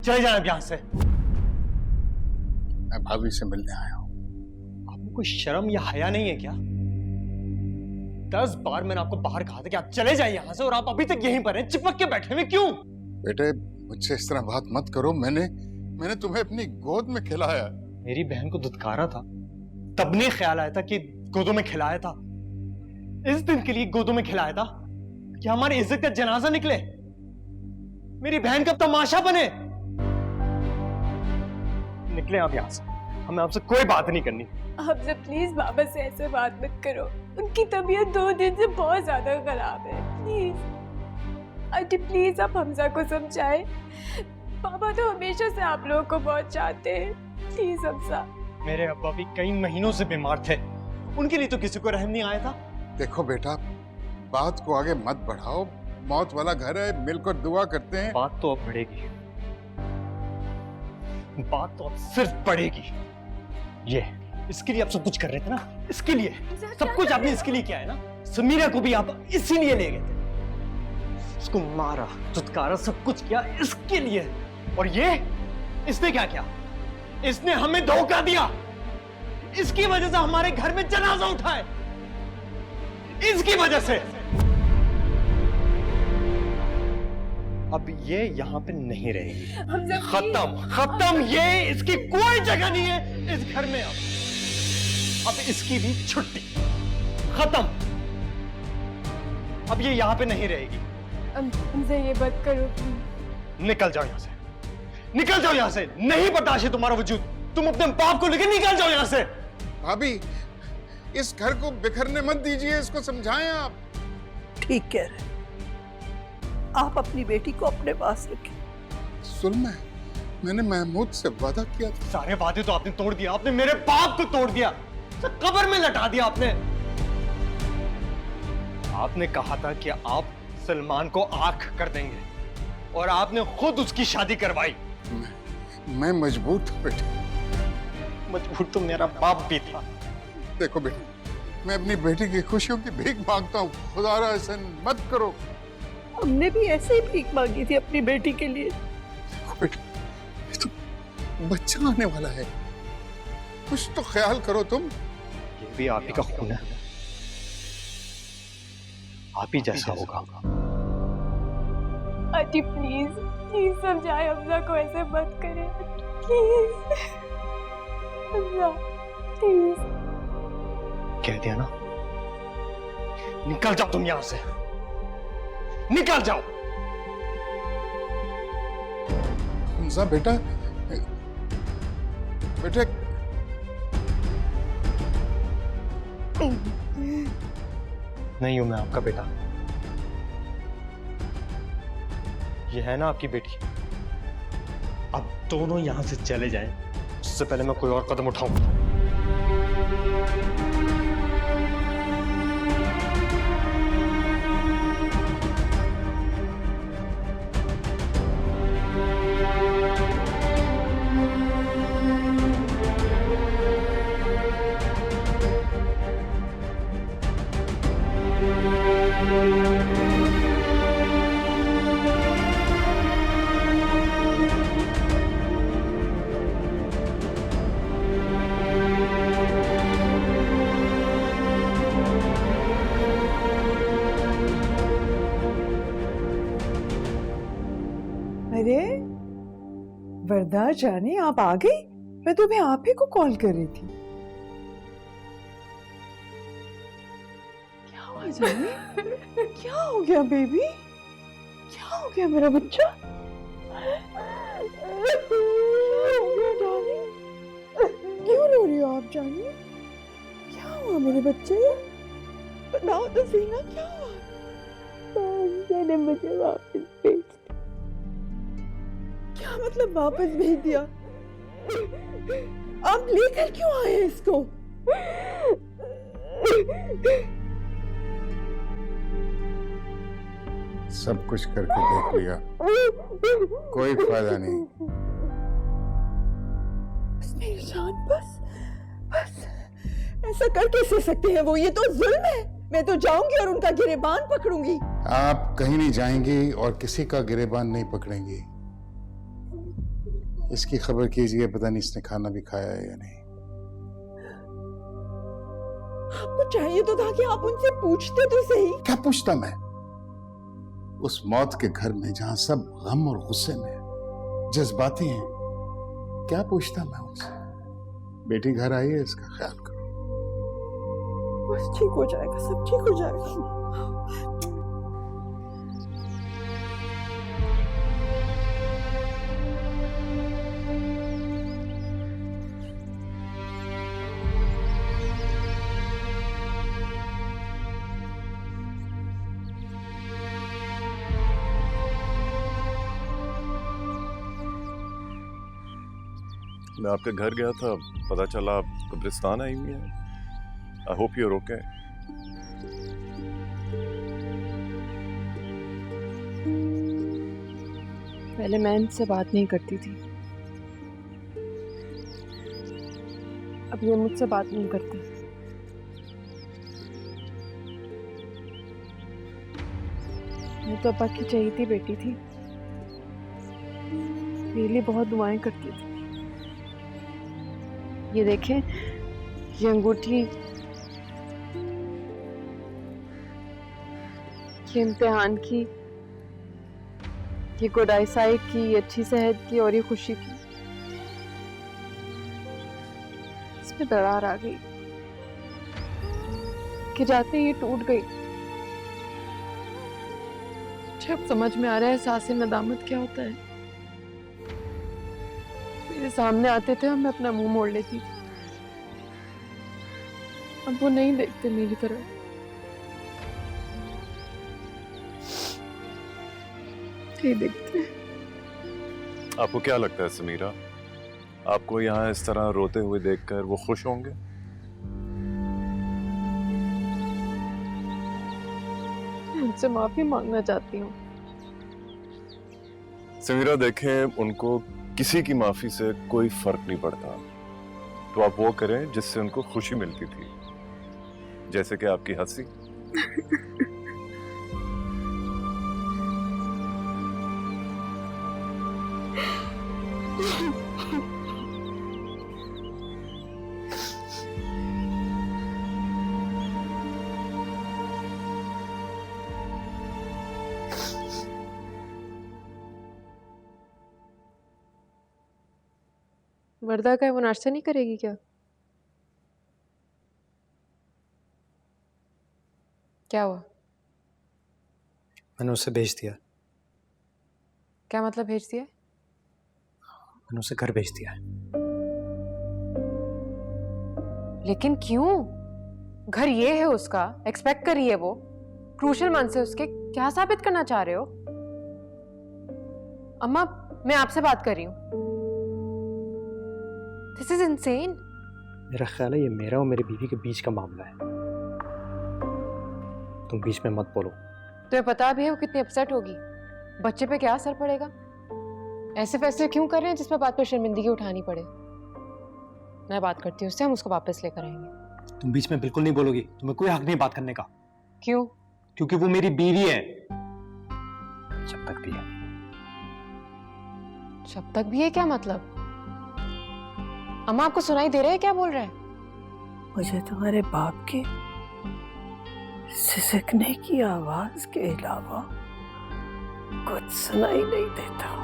चले जाए यहाँ से। मैं भाभी से मिलने आया हूँ। आपको कोई शर्म या हया नहीं है क्या? 10 बार मैंने आपको बाहर कहा था कि आप चले जाइए यहाँ से, और आप अभी तक यहीं पर हैं, चिपक के बैठे हुए क्यों? बेटे मुझसे इस तरह बात मत करो। मैंने तुम्हें अपनी गोद में खिलाया। मेरी बहन को दुत्कारा था, तब नहीं ख्याल आया था कि गोदों में खिलाया था। इस दिन के लिए गोदों में खिलाया था कि हमारी इज्जत का जनाजा निकले, मेरी बहन का तमाशा बने। निकले आप यहां से, हमें आपसे कोई बात नहीं करनी। आपसे प्लीज बाबा से ऐसे बात मत करो, उनकी तबीयत 2 दिन से बहुत ज्यादा खराब है। प्लीज आंटी, प्लीज आप हमजा को समझाएं। पापा तो हमेशा से आप लोगों को बहुत चाहते हैं। प्लीज हमजा। मेरे अब्बा भी कई महीनों से बीमार थे, उनके लिए तो किसी को रहम नहीं आया था। देखो बेटा, बात को आगे मत बढ़ाओ। मौत वाला घर है, मिलकर दुआ करते हैं। बात तो अब बढ़ेगी, बात तो अब सिर्फ बढ़ेगी। ये इसके लिए आप सब कुछ कर रहे थे ना, इसके लिए सब कुछ आपने इसके लिए किया है ना। समीरा को भी आप इसीलिए ले गए थे, उसको मारा, दुत्कारा, सब कुछ किया इसके लिए। और ये इसने क्या किया? इसने हमें धोखा दिया। इसकी वजह से हमारे घर में जनाजा उठा है, इसकी वजह से। अब ये यहाँ पे नहीं रहेगी। खत्म खत्म, ये इसकी कोई जगह नहीं है इस घर में। अब इसकी भी छुट्टी, खत्म। अब ये यहाँ पे नहीं रहेगी। हमजा ये बात करो। निकल जाओ यहाँ से, निकल जाओ यहाँ से। नहीं बर्दाश्त है तुम्हारा वजूद, तुम अपने बाप को लेकर निकल जाओ यहाँ से। भाभी इस घर को बिखरने मत दीजिए, इसको समझाएं आप। ठीक कह रहे, आप अपनी बेटी को अपने पास रखें। सुलमा, मैंने महमूद से वादा किया था। सारे वादे तो आपने तोड़ दिया, आपने मेरे बाप को तोड़ दिया, कब्र में लटा दिया आपने। आपने कहा था कि आप सलमान को आंख कर देंगे, और आपने खुद उसकी शादी करवाई। मैं मजबूर था बेटे। मजबूर तो मेरा बाप भी था। देखो बेटी, मैं अपनी बेटी की खुशियों की भीख मांगता हूँ, खुदारा ऐसा मत करो। हमने भी ऐसे ही भीख मांगी थी अपनी बेटी के लिए। देखो बेटी, ये तो बच्चा आने वाला है, कुछ तो ख्याल करो तुम। ये भी आप ही का खून है, आप ही जैसा होगा। आंटी प्लीज प्लीज समझाए हमजा को, ऐसे मत करें प्लीज। हमजा प्लीज। कह दिया ना, निकल जाओ तुम यहां से, निकल जाओ। हमजा बेटा, बेटा नहीं हूं मैं आपका बेटा, ये है ना आपकी बेटी। अब दोनों यहां से चले जाएं, उससे पहले मैं कोई और कदम उठाऊं। अरे वरदा जाने, आप आ गई? मैं तुम्हें आप ही को कॉल कर रही थी। क्या हुआ जाने? क्या हो गया बेबी? क्या हो गया मेरा बच्चा? क्या हो गया डार्लिंग? क्यों रो रही हो आप जाने? क्या हुआ मेरे बच्चे? बताओ तो सही ना, क्या हुआ? मैंने मुझे वापस भेज। क्या मतलब वापस भेज दिया? आप लेकर क्यों आए इसको? सब कुछ करके देख लिया, कोई फायदा नहीं। बस मेरी जान, बस ऐसा कर कैसे सकते हैं वो? ये तो जुल्म है। मैं तो जाऊंगी और उनका गिरेबान पकड़ूंगी। आप कहीं नहीं जाएंगी और किसी का गिरेबान नहीं पकड़ेंगी। इसकी खबर कीजिए, पता नहीं इसने खाना भी खाया है या नहीं। आपको चाहिए तो था कि आप उनसे पूछते तो सही। क्या पूछता मैं उस मौत के घर में जहां सब गम और गुस्से में जज्बाती हैं? क्या पूछता मैं उनसे? बेटी घर आई है, इसका ख्याल करो। बस ठीक हो जाएगा, सब ठीक हो जाएगा। मैं आपके घर गया था, पता चला आप कब्रिस्तान आई हुई हैं। I hope you are okay. पहले मैं इनसे बात नहीं करती थी, अब ये मुझसे बात नहीं करते। मैं तो अब्बा की चहेती बेटी थी, मेरे लिए बहुत दुआएं करती थी। ये देखें, ये अंगूठी, ये इम्तिहान की, ये गुड आई साइट की, ये अच्छी सेहत की और ये खुशी की। इसमें दरार आ गई कि जाते ही ये टूट गई। जब समझ में आ रहा है एहसास नदामत क्या होता है। मेरे सामने आते थे और मैं अपना मुंह मोड़ लेती थी। अब वो नहीं देखते मेरी तरफ। नहीं देखते। आपको क्या लगता है समीरा, आपको यहाँ इस तरह रोते हुए देखकर वो खुश होंगे? उनसे माफी मांगना चाहती हूँ। समीरा देखें, उनको किसी की माफी से कोई फर्क नहीं पड़ता, तो आप वो करें जिससे उनको खुशी मिलती थी, जैसे कि आपकी हंसी। वर्दा का है, वो नाश्ता नहीं करेगी क्या? क्या हुआ? मैंने उसे भेज दिया। क्या मतलब भेज दिया? मैंने उसे घर भेज दिया। लेकिन क्यों? घर ये है उसका, एक्सपेक्ट कर रही है वो। क्रूशल मंथ से उसके क्या साबित करना चाह रहे हो? अम्मा, मैं आपसे बात कर रही हूँ। This is insane. मेरा ख्याल है ये मेरा और मेरी बीवी के बीच का मामला है। तुम बीच में मत बोलो। तुम्हें पता भी है वो कितनी अपसेट होगी। बच्चे पे क्या असर पड़ेगा? ऐसे फैसले क्यों कर रहे हैं जिसमें बात पर शर्मिंदगी उठानी पड़े? मैं बात करती हूँ उससे, हम उसको वापस लेकर आएंगे। तुम बीच में बिल्कुल नहीं बोलोगी। तुम्हें कोई हक नहीं बात करने का। क्यों? क्योंकि वो मेरी बीवी है। जब तक भी है। जब तक भी है क्या मतलब? अम्मा, आपको सुनाई दे रहा है क्या बोल रहा है? मुझे तुम्हारे बाप के सिसकने की आवाज के अलावा कुछ सुनाई नहीं देता।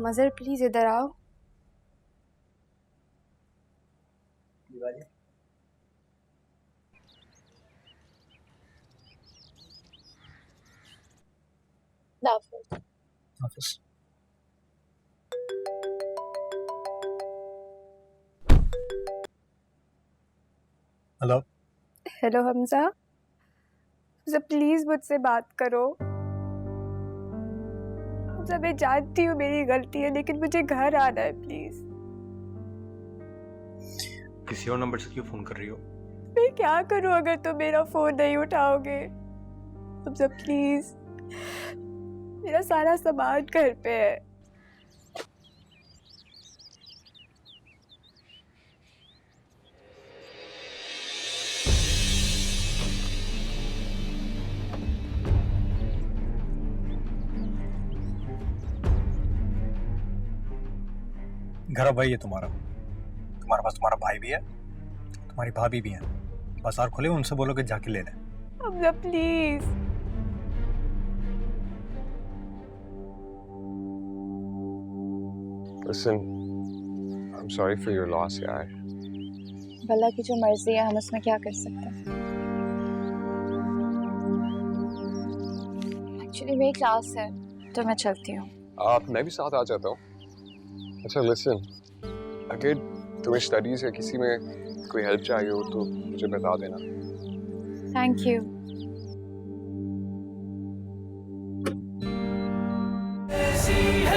मजर प्लीज इधर आओ। हाफिज। हेलो। हेलो हमजा, प्लीज मुझसे बात करो। हमजा, मैं जानती हूँ मेरी गलती है, लेकिन मुझे घर आना है प्लीज। किसी और नंबर से क्यों फोन कर रही हो? मैं क्या करूँ अगर तुम मेरा फोन नहीं उठाओगे? हमजा प्लीज, मेरा सारा सामान घर पे है। घर भाई है तुम्हारा पास तुम्हारा भाई भी है, तुम्हारी भाभी भी है। बाजार खुले, उनसे बोलो कि जाके ले लें। Hamza please. Listen, I'm sorry for your loss, यार। भला की जो मर्जी है, हम उसमें क्या कर सकते हैं। एक्चुअली मेरी क्लास है तो मैं चलती हूँ। मैं भी साथ आ जाता हूँ। अच्छा लिसन, अगर तुम्हें स्टडीज या किसी में कोई हेल्प चाहिए हो तो मुझे बता देना। Thank you. See